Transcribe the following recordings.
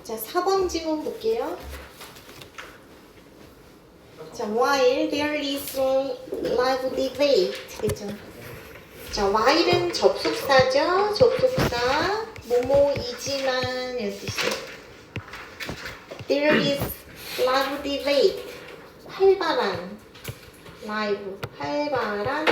자, 4번 지문 볼게요. 자, while there is live debate. 그죠? 자, while은 접속사죠. 접속사. 뭐뭐이지만 이런 뜻이에요. There is live debate. 활발한. live. 활발한.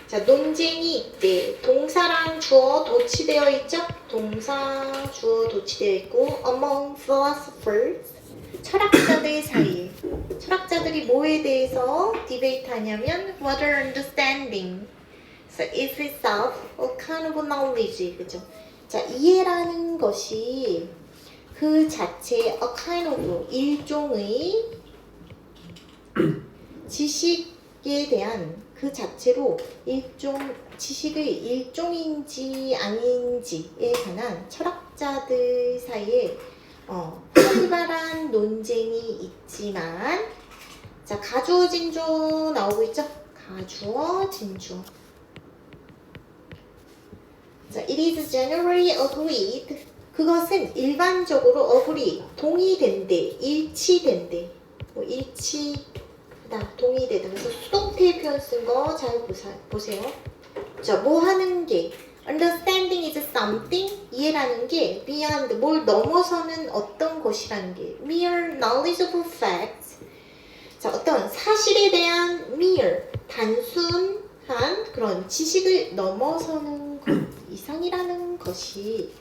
자, 논쟁이 있대. 동사랑 주어 도치되어 있죠? 동사, 주어 도치되어 있고 among philosophers. 철학자들 사이에. 철학자들이 뭐에 대해서 디베이트 하냐면 what are understanding. So is itself a kind of knowledge. 그죠? 자, 이해라는 것이 그 자체 a kind of 일종의 지식에 대한 그 자체로 지식의 일종인지 아닌지에 관한 철학자들 사이에 활발한 논쟁이 있지만, 자, 가주어 진주어 나오고 있죠? 가주어 진주어. 자, it is generally agreed. 그것은 일반적으로 agree, 동의된대, 일치된대. 일치다, 동의되다. 그래서 수동태 표현 쓴 거 잘 보세요. 자, 뭐 하는 게 understanding is something, 이해라는 게 beyond, 뭘 넘어서는 어떤 것이라는 게 mere knowledge of facts. 자, 어떤 사실에 대한 mere, 단순한 그런 지식을 넘어서는 것 이상이라는 것이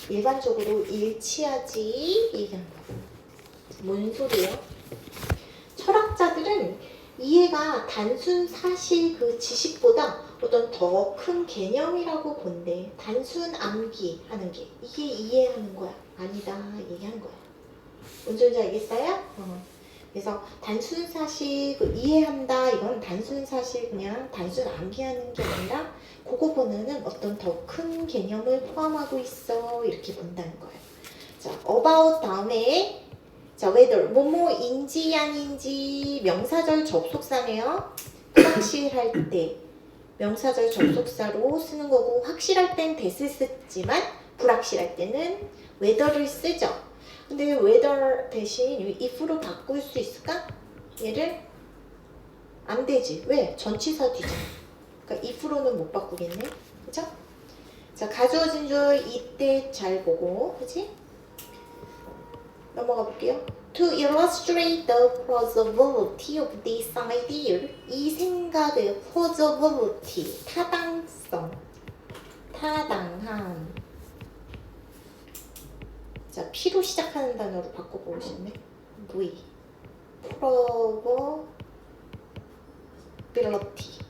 일반적으로 일치하지 얘기하는 거예요. 뭔 소리예요? 철학자들은 이해가 단순 사실 그 지식보다 어떤 더 큰 개념이라고 본대. 단순 암기하는 게 이게 이해하는 거야, 아니다 얘기하는 거야. 뭔지 알겠어요? 그래서 단순 사실 이해한다, 이건 단순 사실 그냥 단순 암기하는 게 아니라 그거 보면은 어떤 더 큰 개념을 포함하고 있어, 이렇게 본다는 거예요. 자, about 다음에 자, whether 뭐뭐인지 아닌지 명사절 접속사네요. 불확실할 때 명사절 접속사로 쓰는 거고, 확실할 땐 that을 쓰지만 불확실할 때는 whether를 쓰죠. 근데 whether 대신 if로 바꿀 수 있을까? 얘를 안 되지. 왜? 전치사 뒤잖아. 그러니까 if로는 못 바꾸겠네. 그죠? 자, 가주어 진주어 이때 잘 보고, 그치? 넘어가 볼게요. To illustrate the plausibility of this idea, 이 생각의 plausibility, 타당성, 타당함. 자, P로 시작하는 단어로 바꿔보고 싶네. V. probability,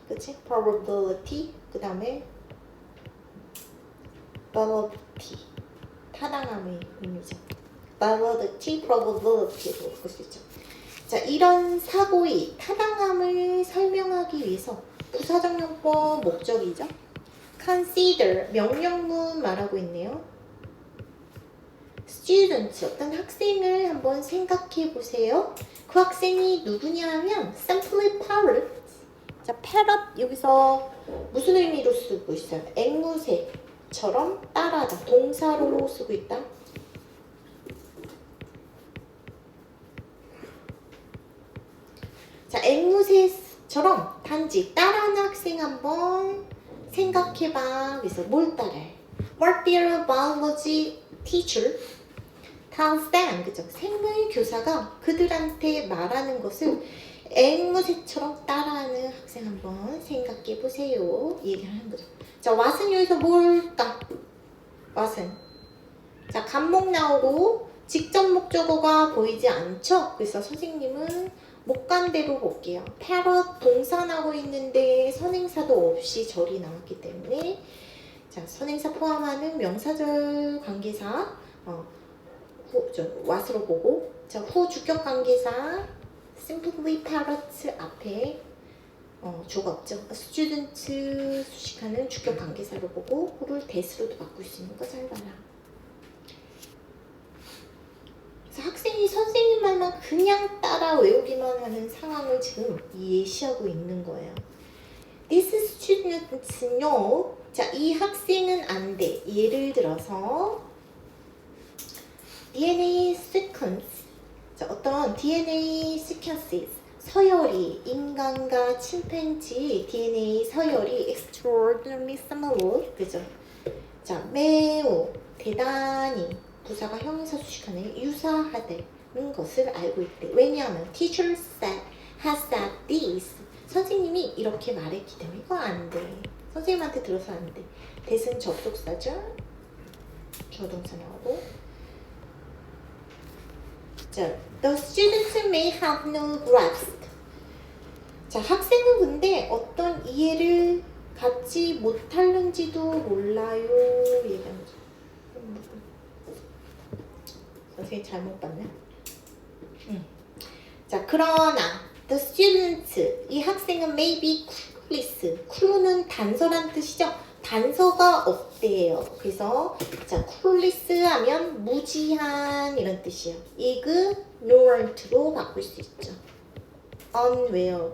그치? probability, 그 다음에 validity, 타당함의 의미죠. validity, probability로 볼 수 있죠. 자, 이런 사고의 타당함을 설명하기 위해서 부사적용법 목적이죠. consider, 명령문 말하고 있네요. student, 어떤 학생을 한번 생각해 보세요. 그 학생이 누구냐 하면 simply parrot. 자, parrot 여기서 무슨 의미로 쓰고 있어요? 앵무새처럼 따라하다, 동사로 쓰고 있다. 자, 앵무새처럼 단지 따라하는 학생 한번 생각해봐. 그래서 뭘 따라해? What their biology teacher tells them. 그죠? 생물 교사가 그들한테 말하는 것을 앵무새처럼 따라하는 학생 한번 생각해 보세요. 얘기하는 거죠. 자, what은 여기서 뭘까? what은 자, 간목 나오고 직접 목적어가 보이지 않죠? 그래서 선생님은 목간대로 볼게요. parrot 동사 나오고 있는데 선행사도 없이 절이 나왔기 때문에, 자, 선행사 포함하는 명사절 관계사 what으로 보고, 자, 후 주격 관계사 simply parrot 앞에 주어가 없죠. student 수식하는 주격 관계사로 보고 후를 that으로도 바꿀 수 있는 거 잘 봐라. 그래서 학생이 선생님 말만 그냥 따라 외우기만 하는 상황을 지금 예시하고 있는 거예요. This student know. 자, 이 학생은 안 돼. 예를 들어서 DNA sequence. 자, 어떤 DNA sequences. 서열이 인간과 침팬지 DNA 서열이 extraordinarily similar. 그죠? 자, 매우 대단히 부사가 형용사 수식하네 유사하다는 것을 알고 있대. 왜냐하면 teacher has said this. 선생님이 이렇게 말했기 때문에 이거 안 돼. 선생님한테 들어서 안 돼. 대신 접속사죠. 주어동사 나오고. 자, the students may have no grasp. 자, 학생은 근데 어떤 이해를 갖지 못하는지도 몰라요. 얘기하는 거죠. 선생님 잘못 봤네. 자, 그러나 the students, 이 학생은 may be clueless. clue는 단서란 뜻이죠. 단서가 없대요. 그래서 자, clueless 하면 무지한 이런 뜻이에요. ignorant로 바꿀 수 있죠. unaware,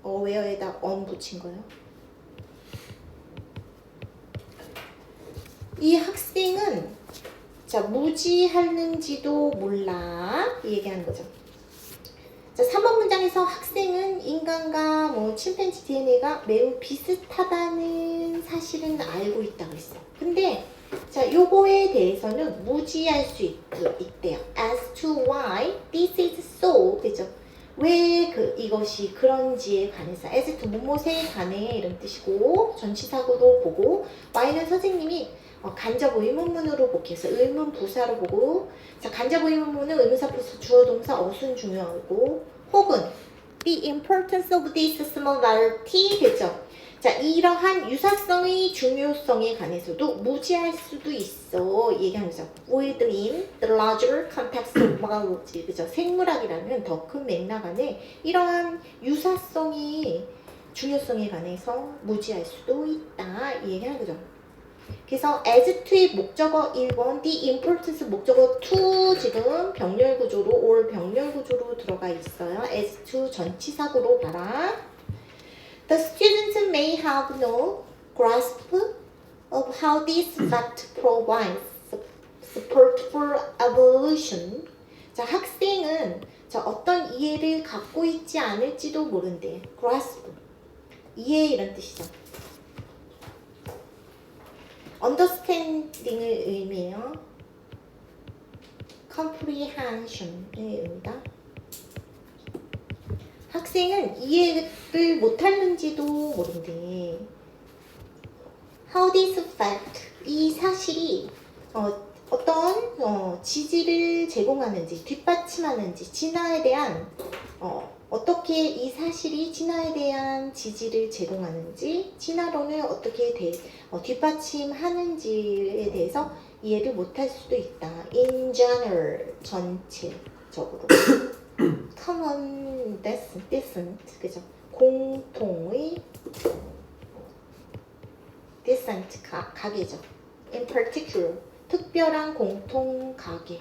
aware에다 on 붙인 거예요. 이 학생은 자, 무지하는지도 몰라 이 얘기하는 거죠. 자, 3번 문장에서 학생은 인간과 뭐 침팬지 DNA가 매우 비슷하다는 사실은 알고 있다고 했어요. 근데 자, 요거에 대해서는 무지할 수 있대요. As to why this is so. 그죠? 왜 이것이 그런지에 관해서 as to 무엇에 관해 이런 뜻이고 전치사구도 보고 why는 선생님이 간접 의문문으로 복해서 의문 부사로 보고 자, 간접 의문문은 의문사 부사 주어 동사 어순 중요하고 혹은 the importance of this similarity 되죠. 자, 이러한 유사성의 중요성에 관해서도 무지할 수도 있어 얘기하는 거죠. within the larger context of biology. 그죠? 생물학이라는 더 큰 맥락 안에 이러한 유사성의 중요성에 관해서 무지할 수도 있다 얘기하는 거죠. 그래서 as to의 목적어 1번, the importance 목적어 2 지금 병렬 구조로 or 병렬 구조로 들어가 있어요. as to 전치사구로 봐라. The students may have no grasp of how this fact provides support for evolution. 자, 학생은 자, 어떤 이해를 갖고 있지 않을지도 모른대. grasp, 이해 이런 뜻이죠. understanding을 의미해요. comprehension의 의미다. 학생은 이해를 못하는지도 모른대. How this fact, 이 사실이 어떤 지지를 제공하는지, 뒷받침하는지, 진화에 대한 어떻게 이 사실이 진화에 대한 지지를 제공하는지, 진화론을 어떻게 뒷받침하는지에 대해서 이해를 못할 수도 있다. In general, 전체적으로. common descent, 그죠? 공통의 descent, 가계죠. In particular, 특별한 공통 가계.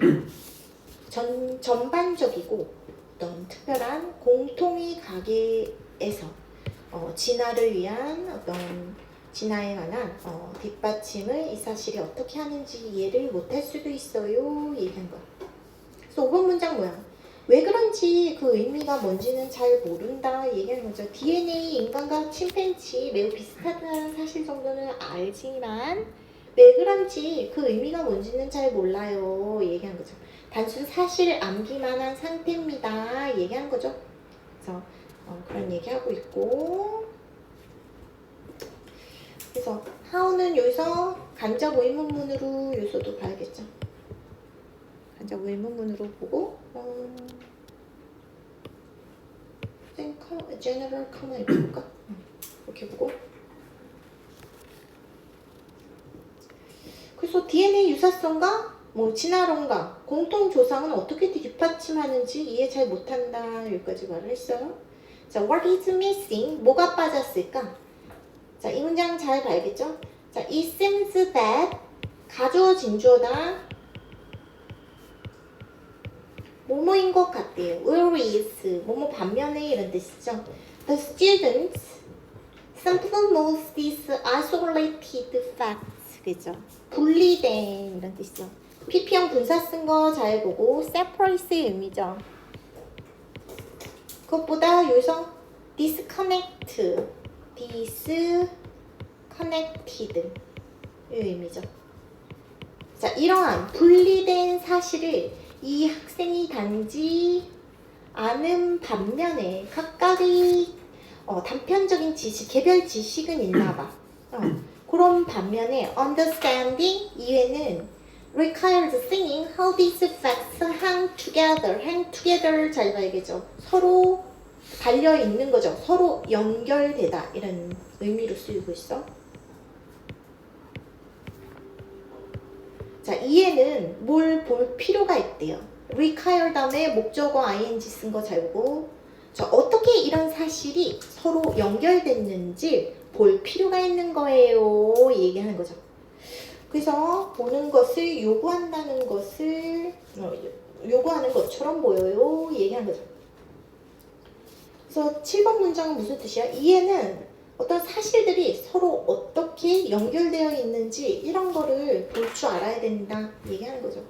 전반적이고 어떤 특별한 공통의 가계에서 진화를 위한 어떤 진화에 관한 뒷받침을 이 사실이 어떻게 하는지 이해를 못할 수도 있어요. 얘기한 거야. 그래서 5번 문장 뭐야? 왜 그런지 그 의미가 뭔지는 잘 모른다 얘기하는 거죠. DNA 인간과 침팬지 매우 비슷하다는 사실 정도는 알지만 왜 그런지 그 의미가 뭔지는 잘 몰라요 얘기한 거죠. 단순 사실을 암기만 한 상태입니다 얘기한 거죠. 그래서 그런 얘기하고 있고, 그래서 how는 여기서 간접 의문문으로 요소도 봐야겠죠. 간접 의문문으로 보고 general common 볼까? 이렇게 보고. 그래서 DNA 유사성과 뭐 진화론과 공통 조상은 어떻게 뒷받침하는지 이해 잘 못한다 여기까지 말을 했어요. 자, what is missing? 뭐가 빠졌을까? 자, 이 문장 잘 봐야겠죠? 자, it seems that 가주어 진주어다. 뭐뭐인 것 같대요. whereas 뭐뭐 반면에 이런 뜻이죠. The students Simple knows these isolated facts. 그죠? 분리된 이런 뜻이죠. PP형 분사 쓴 거 잘 보고 separate의 의미죠. 그것보다 여기서 disconnect, disconnected 이 의미죠. 자, 이러한 분리된 사실을 이 학생이 단지 아는 반면에 각각의 단편적인 지식, 개별 지식은 있나 봐. 그런 반면에 understanding 이해는 requires seeing how these facts hang together. hang together를 잘 봐야겠죠. 서로 달려 있는 거죠. 서로 연결되다 이런 의미로 쓰이고 있어. 자, 이해는 뭘 볼 필요가 있대요. require 다음에 목적어 ing 쓴 거 잘 보고, 자, 어떻게 이런 사실이 서로 연결됐는지 볼 필요가 있는 거예요. 얘기하는 거죠. 그래서 보는 것을 요구한다는 것을 요구하는 것처럼 보여요. 얘기하는 거죠. 그래서 7번 문장은 무슨 뜻이야? 이해는 어떤 사실들이 서로 어떻게 연결되어 있는지 이런 거를 볼 줄 알아야 된다 얘기하는 거죠.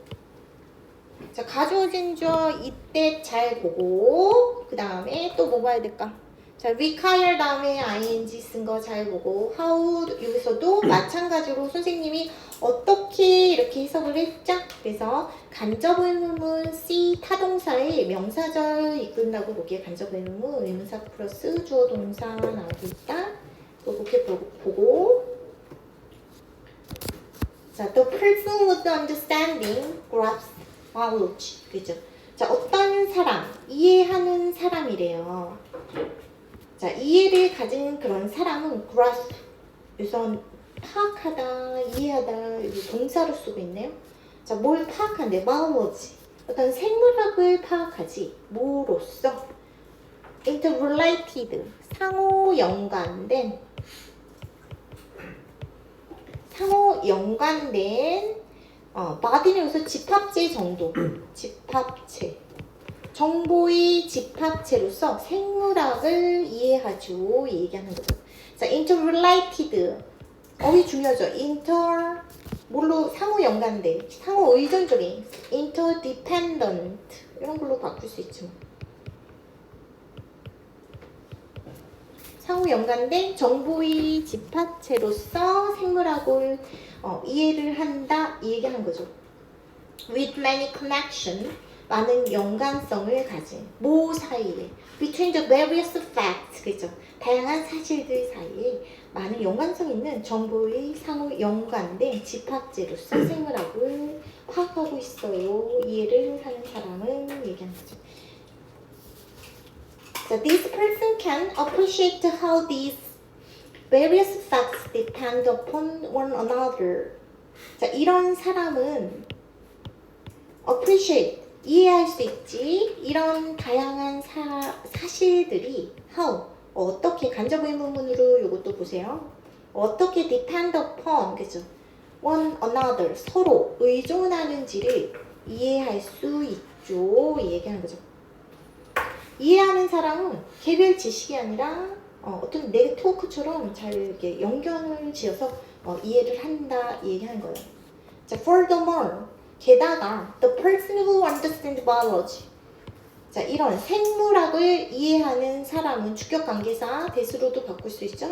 자, 가주어진 주어 이때 잘 보고 그 다음에 또 뭐 봐야 될까? 자, require 다음에 ing 쓴 거 잘 보고 how 여기서도 마찬가지로 선생님이 어떻게 이렇게 해석을 했죠? 그래서 간접 의문문 C 타동사의 명사절 이끈다고 보기에 간접 의문문 의문사 플러스 주어 동사 나오고 있다. 또 그렇게 보고 자, the person with understanding grasps knowledge. 그죠? 자, 어떤 사람, 이해하는 사람이래요. 자, 이해를 가진 그런 사람은 grasp. 우선 파악하다, 이해하다, 여기 동사로 쓰고 있네요. 자, 뭘 파악한대? knowledge. 어떤 생물학을 파악하지. 뭐로써? interrelated. 상호 연관된 body는 여기서 집합체 정도. 집합체. 정보의 집합체로서 생물학을 이해하죠. 얘기하는 거죠. 자, interrelated. 어휘 중요하죠. 뭘로 상호 연관된, 상호 의존적인, interdependent 이런 걸로 바꿀 수 있죠. 상호 연관된 정보의 집합체로서 생물학을 이해를 한다 이 얘기하는 거죠. With many connection 많은 연관성을 가진 뭐 사이에 between the various facts 그죠? 다양한 사실들 사이에 많은 연관성 있는 정보의 상호 연관된 집합체로서 생물학을 파악하고 있어요. 이해를 하는 사람은 얘기하는 거죠. So this person can appreciate how these various facts depend upon one another. 자, 이런 사람은 appreciate, 이해할 수 있지. 이런 다양한 사실들이 how, 어떻게 간접 의문문으로 이것도 보세요. 어떻게 depend upon, 그죠? one another, 서로 의존하는지를 이해할 수 있죠. 얘기하는 거죠. 이해하는 사람은 개별 지식이 아니라 어떤 네트워크처럼 잘 이렇게 연결을 지어서 이해를 한다 얘기하는 거예요. 자, furthermore, 게다가 the person who understands biology. 자, 이런 생물학을 이해하는 사람은 주격관계사 대수로도 바꿀 수 있죠.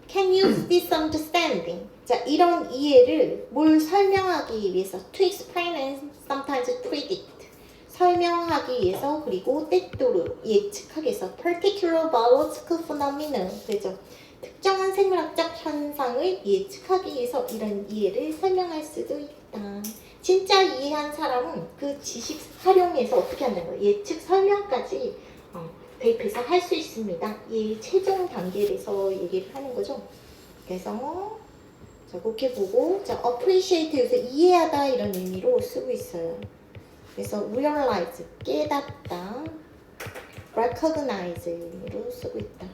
Can use this understanding. 자, 이런 이해를 뭘 설명하기 위해서 to explain and sometimes predict. 설명하기 위해서 그리고 때때로 예측하기 위해서 particular biological phenomenon 그죠? 특정한 생물학적 현상을 예측하기 위해서 이런 이해를 설명할 수도 있다. 진짜 이해한 사람은 그 지식 활용해서 어떻게 한다는 거예요? 예측 설명까지 대입해서 할 수 있습니다. 이 최종 단계에서 얘기를 하는 거죠. 그래서 자, 그렇게 보고 자, appreciate 여기서 이해하다 이런 의미로 쓰고 있어요. 그래서 realize, 깨닫다, recognize 의미로 쓰고 있다.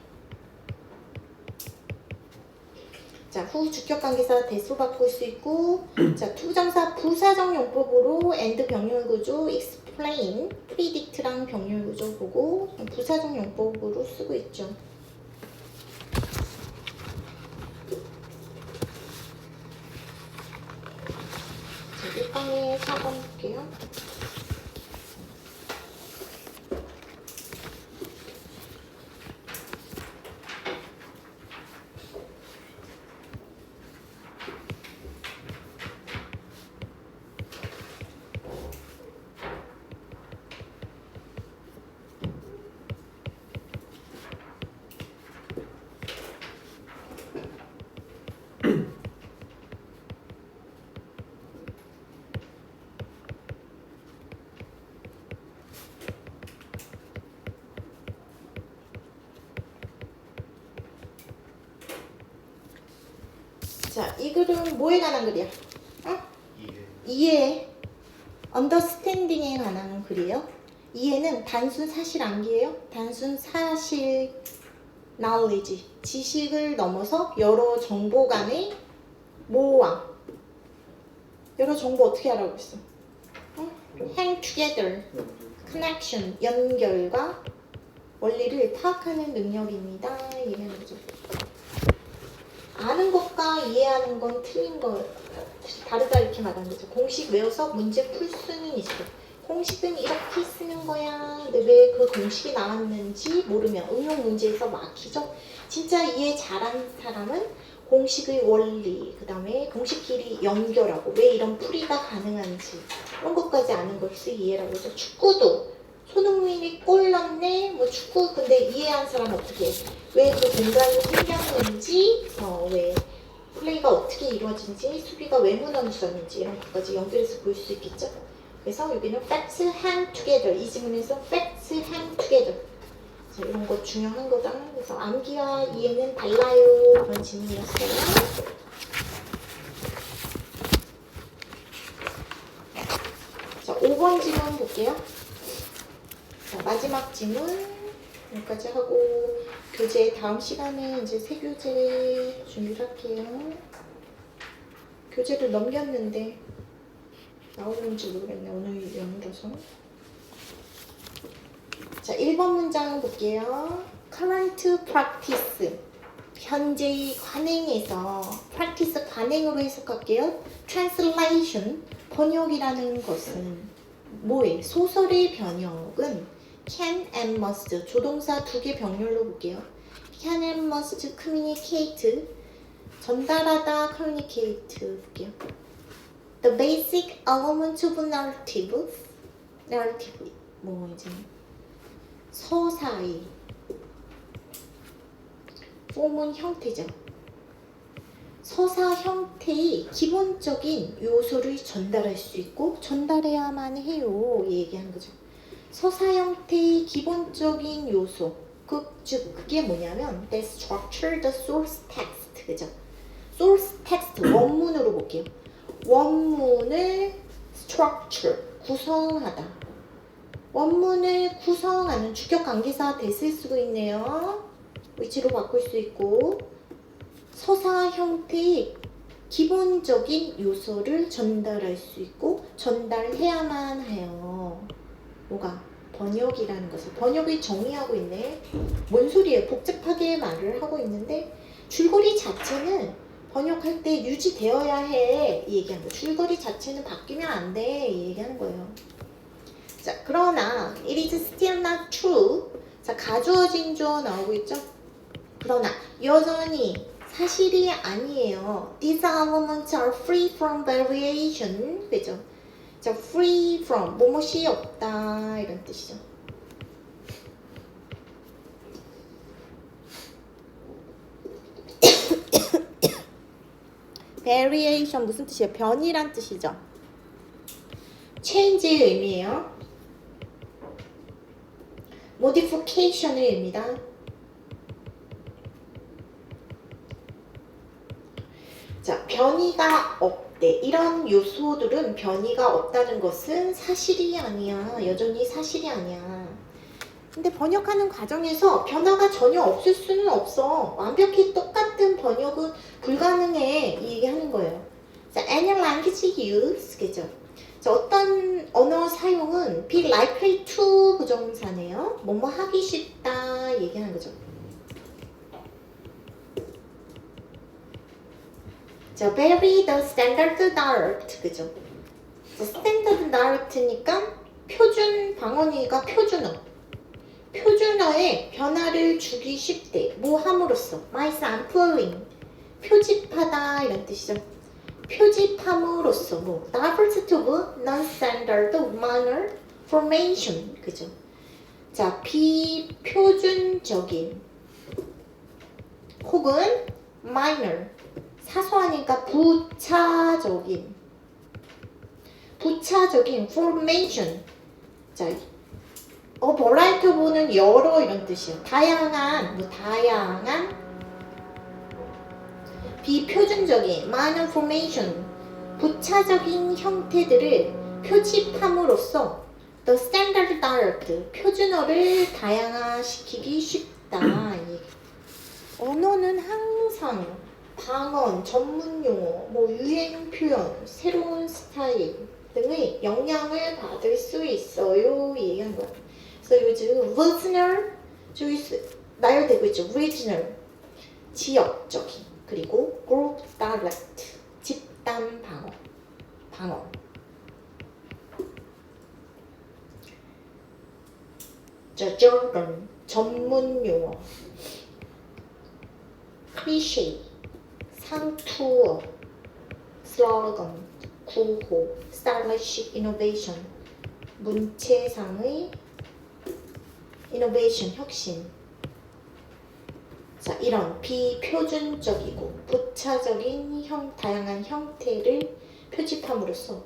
자, 후 주격관계사 대수 바꿀 수 있고 자, 투정사 부사적 용법으로 and 병렬구조, explain, predict랑 병렬구조 보고 부사적 용법으로 쓰고 있죠. 다음에 4번 볼게요. 자, 이 글은 뭐에 관한 글이야? 어? 이해. understanding에 관한 글이에요. 이해는 단순 사실 암기예요. 단순 사실 knowledge, 지식을 넘어서 여러 정보 간의 모아. 여러 정보 어떻게 하라고 했어? 어? hang together, connection, 연결과 원리를 파악하는 능력입니다. 이해하는 거죠. 아는 것과 이해하는 건 틀린 거 다르다 이렇게 말하는 거죠. 공식 외워서 문제 풀 수는 있어. 공식은 이렇게 쓰는 거야. 근데 왜 그 공식이 나왔는지 모르면 응용 문제에서 막히죠. 진짜 이해 잘한 사람은 공식의 원리, 그 다음에 공식끼리 연결하고 왜 이런 풀이가 가능한지 이런 것까지 아는 것을 이해라고 하죠. 축구도 손흥민이 골 넣네. 뭐 축구 근데 이해한 사람 어떻게 해? 왜 그 공간이 생겼는지, 왜 플레이가 어떻게 이루어진지, 수비가 왜 무너졌는지 이런 것까지 연결해서 볼 수 있겠죠. 그래서 여기는 facts hang together 이 지문에서 facts hang together. 자, 이런 거 중요한 거다. 그래서 암기와 이해는 달라요. 그런 질문이었어요. 자, 5번 질문 볼게요. 자, 마지막 질문 여기까지 하고 교재 다음 시간에 이제 새 교재 준비를 할게요. 교재를 넘겼는데 나오는지 모르겠네. 오늘 연휴라서. 자, 1번 문장 볼게요. current practice 현재의 관행에서 practice 관행으로 해석할게요. translation 번역이라는 것은 뭐예요? 소설의 번역은 can and must 조동사 2개 병렬로 볼게요. can and must communicate 전달하다 communicate 볼게요. The basic element of narrative 뭐 이제 서사의 폼은 형태죠. 서사 형태의 기본적인 요소를 전달할 수 있고 전달해야만 해요. 얘기하는 거죠. 서사 형태의 기본적인 요소, 즉 그게 뭐냐면 the structure, the source text, 그죠? source text 원문으로 볼게요. 원문을 structure 구성하다. 원문을 구성하는 주격 관계사 됐을 수도 있네요. 위치로 바꿀 수 있고 서사 형태의 기본적인 요소를 전달할 수 있고 전달해야만 해요. 뭐가? 번역이라는 것을 번역을 정의하고 있네. 뭔 소리예요? 복잡하게 말을 하고 있는데 줄거리 자체는 번역할 때 유지되어야 해. 이 얘기하는 거예요. 줄거리 자체는 바뀌면 안 돼. 이 얘기하는 거예요. 자, 그러나 it is still not true. 자, 가주어진 주어 나오고 있죠? 그러나 여전히 사실이 아니에요. These elements are free from variation. 그죠? 자, free from 뭐뭐이 없다 이런 뜻이죠. variation 무슨 뜻이에요? 변이란 뜻이죠. change의 의미예요. modification의 의미다. 자, 변이가 없대. 이런 요소들은 변이가 없다는 것은 사실이 아니야. 여전히 사실이 아니야. 근데 번역하는 과정에서 변화가 전혀 없을 수는 없어. 완벽히 똑같은 번역은 불가능해. 이 얘기하는 거예요. 자, any language use, 그죠? 자, 어떤 언어 사용은 be likely to 부정사네요. 뭐뭐 하기 쉽다 얘기하는 거죠. 자, vary the standard art, 그죠? 스탠다드 다이렉트니까 표준 방언이가 표준어에 변화를 주기 쉽대. 뭐 함으로써? My sampling. 표집하다 이런 뜻이죠. 표집함으로써 뭐 diversity of non-standard minor formation. 그죠? 자, 비표준적인 혹은 minor 사소하니까 부차적인 formation. 자, variety of는 여러 이런 뜻이에요. 다양한 비표준적인 minor formation 부차적인 형태들을 표집함으로써 the standard dialect 표준어를 다양화시키기 쉽다. 언어는 항상 방언, 전문 용어, 유행 표현, 새로운 스타일 등의 영향을 받을 수 있어요. 이 얘기한 거야. 그래서 요즘 regional choice 나열되고 있죠. regional 지역적인 그리고 group dialect 집단 방언. 자, jargon 전문 용어, cliché 상투어, 슬로건 구호, stylish innovation 문체상의 innovation 혁신. 자, 이런 비표준적이고 부차적인 다양한 형태를 표집함으로써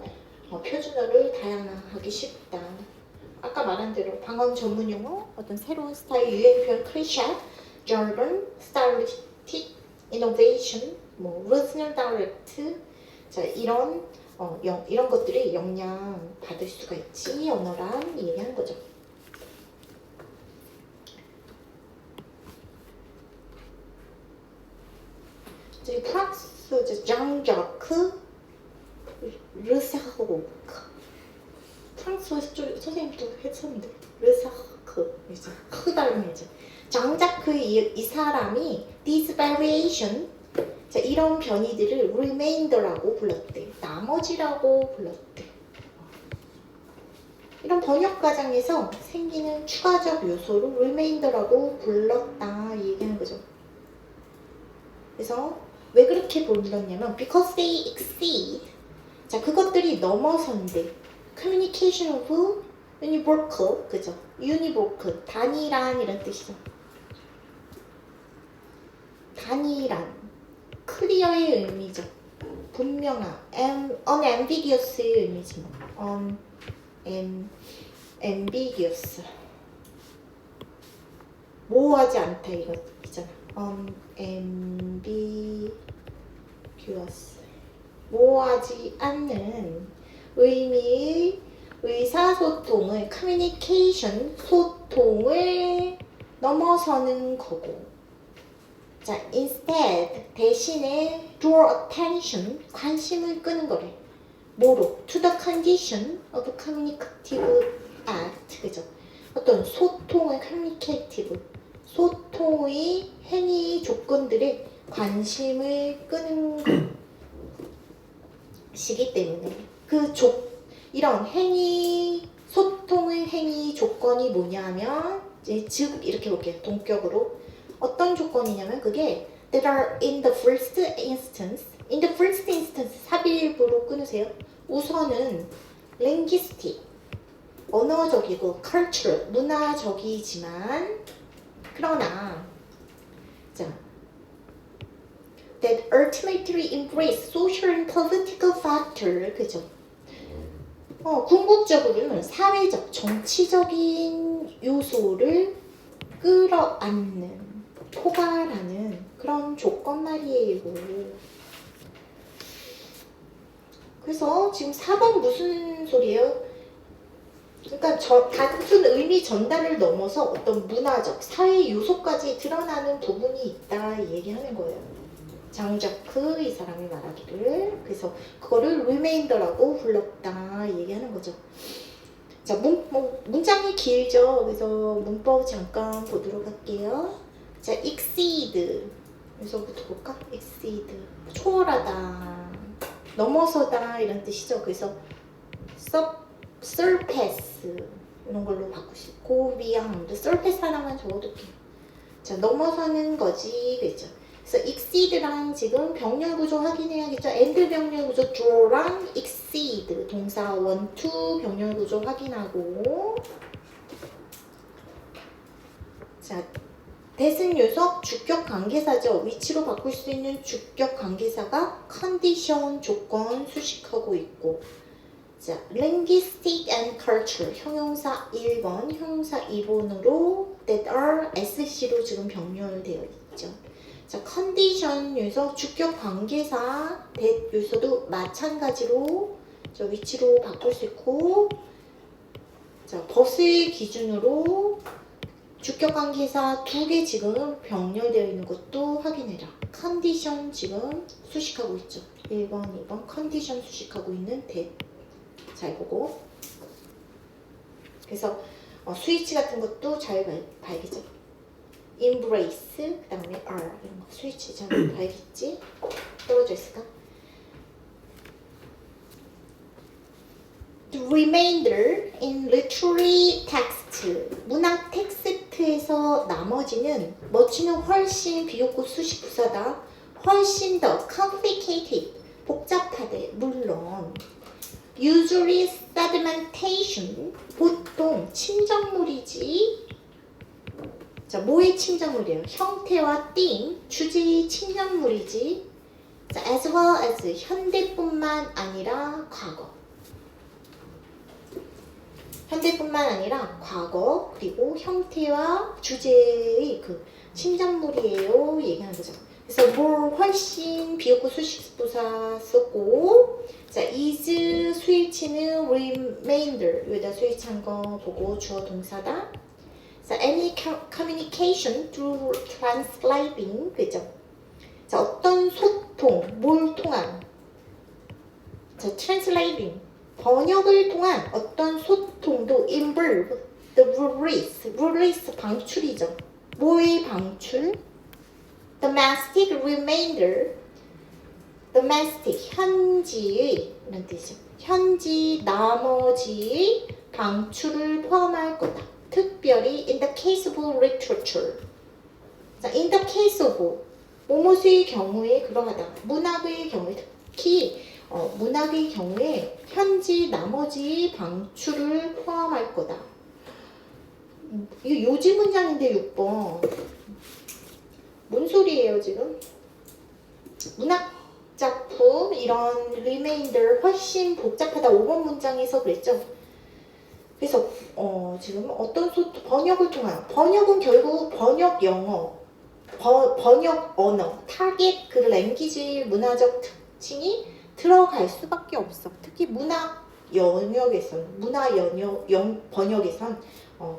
표준어를 다양화하기 쉽다. 아까 말한 대로 방언 전문 용어, 어떤 새로운 스타일, 유행 표현, 클리셰, jargon, stylistic innovation, regional dialect. 자, 이런 것들이 영향 받을 수가 있지. 언어란 얘기하는 거죠. 저기 프랑스 장자크 르사흐 프랑스어 선생님도 했었는데 르사흐 이제 닮이죠. 장자크 이 사람이 this variation 자, 이런 변이들을 remainder라고 불렀대. 나머지라고 불렀대. 이런 번역 과정에서 생기는 추가적 요소를 remainder라고 불렀다 얘기하는 거죠. 그래서 왜 그렇게 불렀냐면 because they exceed 자, 그것들이 넘어선대. communication of univocal 그죠? univocal 단일한 이런 뜻이죠. 단일한 클리어의 의미죠. 분명한 unambiguous의 의미지 ambiguous 모호하지 않다 이거 있잖아. unambiguous 모호하지 않는 의미의 의사소통을 communication 소통을 넘어서는 거고. 자, instead 대신에 draw attention 관심을 끄는 거래. 뭐로? to the condition of communicative act 그죠? 어떤 소통의 communicative 소통의 행위 조건들에 관심을 끄는 것이기 때문에 이런 행위 소통의 행위 조건이 뭐냐면 이제 즉 이렇게 볼게요. 동격으로 어떤 조건이냐면 그게 that are in the first instance 삽입으로 끊으세요. 우선은 linguistic 언어적이고 cultural 문화적이지만 그러나 자 that ultimately embrace social and political factor 그죠? 궁극적으로는 사회적 정치적인 요소를 끌어안는 포괄하는 그런 조건 말이에요. 그래서 지금 4번 무슨 소리예요? 그러니까 단순 의미 전달을 넘어서 어떤 문화적, 사회 요소까지 드러나는 부분이 있다 이 얘기하는 거예요. 장자크 이 사람이 말하기를. 그래서 그거를 remainder라고 불렀다 얘기하는 거죠. 자, 문장이 길죠. 그래서 문법 잠깐 보도록 할게요. 자, exceed. 여기서부터 볼까? exceed. 초월하다, 넘어서다 이런 뜻이죠. 그래서 surpass 이런 걸로 바꾸시고 go beyond surpass 하나만 적어둘게요. 자, 넘어서는 거지, 그죠? 그래서 exceed랑 지금 병렬 구조 확인해야겠죠? and 병렬 구조 draw랑 exceed 동사 one, to 병렬 구조 확인하고 자, that은 요석 주격 관계사죠. 위치로 바꿀 수 있는 주격 관계사가 condition 조건 수식하고 있고 자, linguistic and culture 형용사 1번, 형용사 2번으로 that are SC로 지금 병렬되어 있죠. 자, condition 요소 주격 관계사 that 요소도 마찬가지로 저 위치로 바꿀 수 있고 자, 벗을 기준으로 주격 관계사 2개 지금 병렬되어 있는 것도 확인해라. condition 지금 수식하고 있죠. 1번, 2번 condition 수식하고 있는 that 잘 보고 그래서 스위치 같은 것도 잘 봐야겠죠. embrace 그 다음에 are 이런 거 스위치 잘 봐야겠지. 떨어져 있을까? The remainder in literary text 문학 텍스트에서 나머지는 멋지는 훨씬 비교급 수식 부사다. 훨씬 더 complicated 복잡하대. 물론 usually sedimentation 보통 침전물이지. 자, 뭐의 침전물이에요? 형태와 theme 주제의 침전물이지. 자, as well as 현대뿐만 아니라 과거. 현대뿐만 아니라 과거 그리고 형태와 주제의 그 침전물이에요. 얘기하는 거죠. 그래서 more 훨씬 비교급 수식부사 썼고 자, is 스위치는 remainder 여기다 스위치한 거 보고 주어 동사다. 자, any communication through translating 그죠? 자, 어떤 소통 뭘 통한 자, translating 번역을 통한 어떤 소통도 involve the release 방출이죠. 뭐의 방출? domestic remainder domestic 현지의 이런 뜻이죠. 현지 나머지의 방출을 포함할 거다. 특별히 in the case of literature. 자, in the case of 뭐뭐의 경우에 그러하다. 문학의 경우에 특히 문학의 경우에 현지 나머지 방출을 포함할 거다. 이거 요지 문장인데 6번. 뭔 소리예요 지금? 문학 작품 이런 remainder 훨씬 복잡하다. 5번 문장에서 그랬죠. 그래서 지금 어떤 번역을 통한 번역은 결국 번역 영어, 번역 언어, 타겟 그 랭귀지 문화적 특징이 들어갈 수밖에 없어. 특히 문학 영역에선 번역에선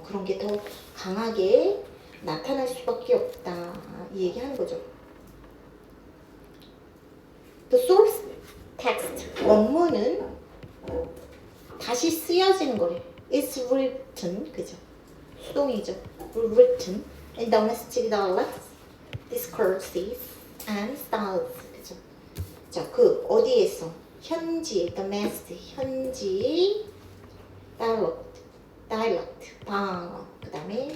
그런 게 더 강하게 나타날 수밖에 없다. 이 얘기하는 거죠. The source text 원문은 다시 쓰여지는 거래. It's written 그죠? 수동이죠. Written in domestic dialects, discourses and styles 그죠? 자, 그 어디에서 현지 domestic 현지 dialect 방어 그 다음에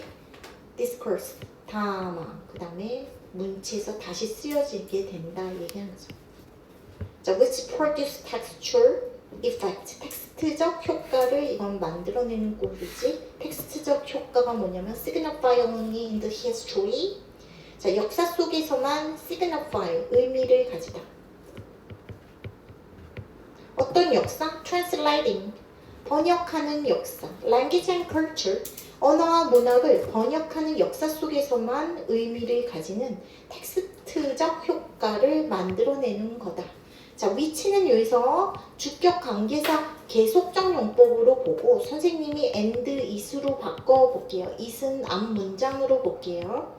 discourse 담화 그 다음에 문체에서 다시 쓰여지게 된다 얘기하는 거죠. 자, which produce textual effect 텍스트적 효과를 이건 만들어내는 꼴이지. 텍스트적 효과가 뭐냐면 signify only in the history. 자, 역사 속에서만 signify 의미를 가지다. 어떤 역사? translating 번역하는 역사. language and culture 언어와 문학을 번역하는 역사 속에서만 의미를 가지는 텍스트적 효과를 만들어내는 거다. 자, 위치는 여기서 주격 관계사 계속적 용법으로 보고 선생님이 and is로 바꿔볼게요. is은 앞 문장으로 볼게요.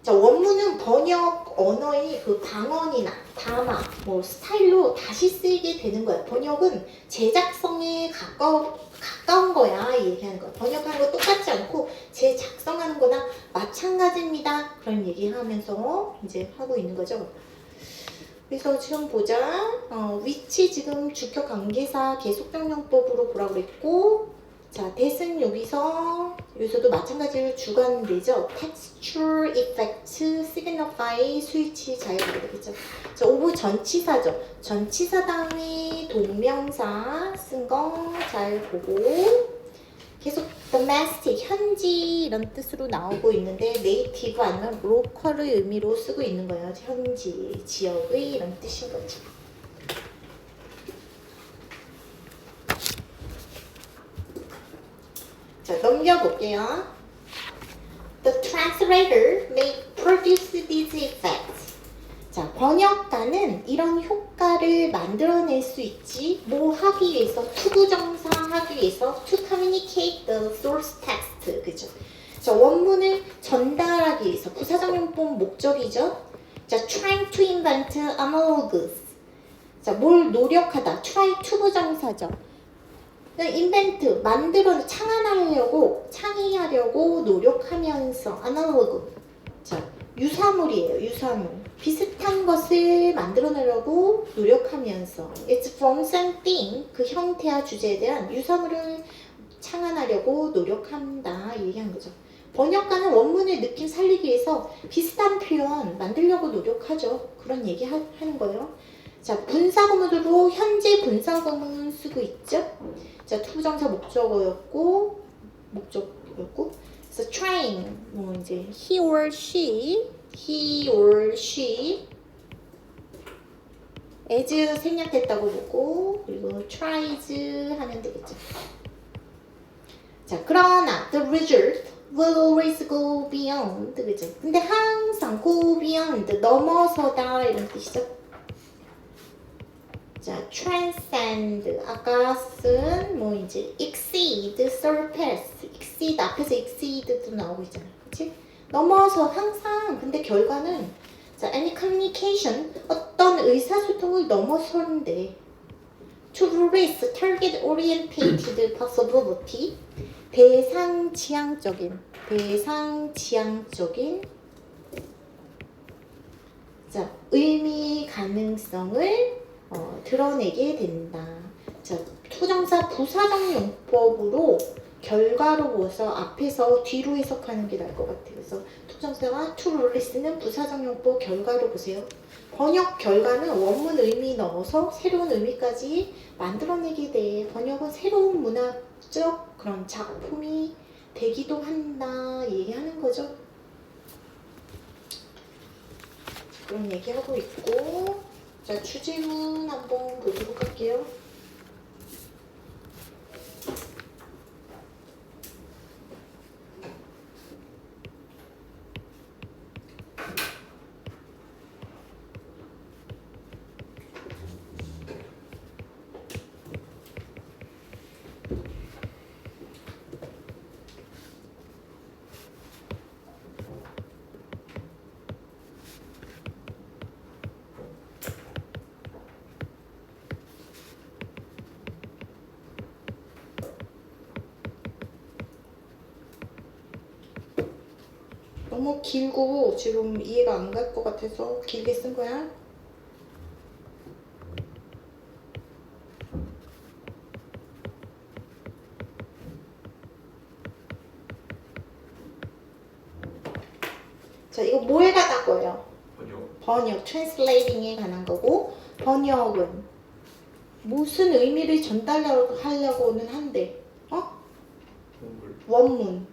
자, 원문은 번역 언어의 그 방언이나 담화, 뭐 스타일로 다시 쓰이게 되는 거야. 번역은 제작성에 가까운 거야. 얘기하는 거야. 번역하는 거 똑같지 않고 재작성하는 거나 마찬가지입니다. 그런 얘기하면서 이제 하고 있는 거죠. 그래서 지금 보자. 위치 지금 주격 관계사 계속정용법으로 보라고 그랬고, 자, that은 여기서도 마찬가지로 주관되죠. texture, effect, signify, 스위치, 자유로 되겠죠. 자, 오브 전치사죠. 전치사 다음에 동명사 쓴 거 잘 보고, 계속 domestic, 현지 이런 뜻으로 나오고 있는데 native 아니면 local의 의미로 쓰고 있는 거예요. 현지, 지역의 이런 뜻인 거죠. 자, 넘겨볼게요. The translator may produce these effects. 자, 번역가는 이런 효과를 만들어낼 수 있지. 뭐 하기 위해서, 투부정사 하기 위해서 to communicate the source text. 그죠? 자, 원문을 전달하기 위해서 부사적용법 목적이죠. 자, trying to invent analogues. 자, 뭘 노력하다. try 투부정사죠. invent, 만들어, 창의하려고 노력하면서 analogue. 자, 유사물이에요. 유사물. 비슷한 것을 만들어내려고 노력하면서 It's from something, 그 형태와 주제에 대한 유사물을 창안하려고 노력한다 얘기한 거죠. 번역가는 원문의 느낌 살리기 위해서 비슷한 표현 만들려고 노력하죠. 그런 얘기 하는 거예요. 자, 분사구문으로 현재 분사구문 쓰고 있죠. 자, 투부정사 목적어였고 그래서 trying, 뭐 이제 he or she as 생략됐다고 보고, 그리고 tries 하면 되겠죠. 자, 그러나 the result will always go beyond, 그죠? 근데 항상 go beyond, 넘어서다 이런 뜻이죠. 자, transcend, 아까 쓴 뭐 이제 exceed, surpass, exceed 앞에서 exceed도 나오고 있잖아요, 그렇지? 넘어서 항상, 근데 결과는 자, any communication, 어떤 의사소통을 넘어서는데 to release target oriented possibility, 대상 지향적인 자, 의미 가능성을 드러내게 된다. 자, 투정사 부사적 용법으로 결과로 보서 앞에서 뒤로 해석하는 게 나을 것 같아요. 그래서 투정사와 to release는 부사적 용법 결과로 보세요. 번역 결과는 원문 의미 넣어서 새로운 의미까지 만들어내게 돼. 번역은 새로운 문학적 그런 작품이 되기도 한다 얘기하는 거죠. 그런 얘기하고 있고, 자, 주제문 한번 보도록 할게요. 너무 길고 지금 이해가 안 갈 것 같아서 길게 쓴 거야. 자, 이거 뭐에 관한 거예요? 번역, translating에 관한 거고, 번역은 무슨 의미를 전달하려고는 한데, 원문,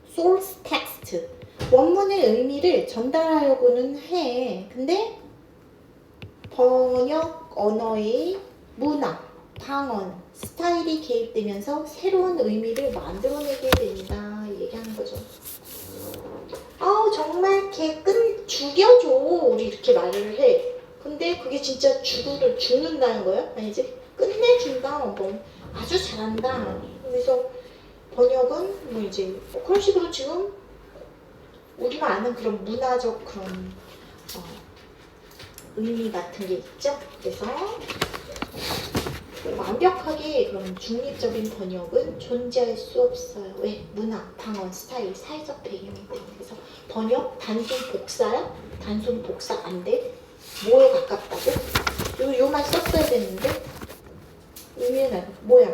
source text, 원문의 의미를 전달하려고는 해. 근데 번역 언어의 문화, 방언, 스타일이 개입되면서 새로운 의미를 만들어내게 된다 얘기하는 거죠. 아우 정말 걔 죽여줘 우리 이렇게 말을 해. 근데 그게 진짜 죽는다는 거야? 아니지? 끝내준다. 뭐 아주 잘한다. 그래서 번역은 뭐 이제 그런 식으로 지금 우리가 아는 그런 문화적 그런 의미 같은 게 있죠. 그래서 완벽하게 그런 중립적인 번역은 존재할 수 없어요. 왜? 문화, 방언, 스타일, 사회적 배경이 때문에. 그래서 번역 단순 복사야? 단순 복사 안 돼? 뭐에 가깝다고? 이것만 썼어야 됐는데 의미는 뭐야?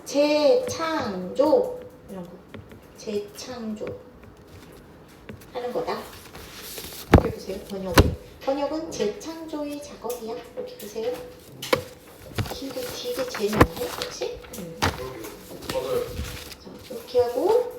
재창조 이런 거. 재창조 하는 거다. 이렇게 보세요. 번역은 재창조의 작업이야. 이렇게 보세요. 이게 되게 재미없네, 그렇지? 맞아요. 자, 이렇게 하고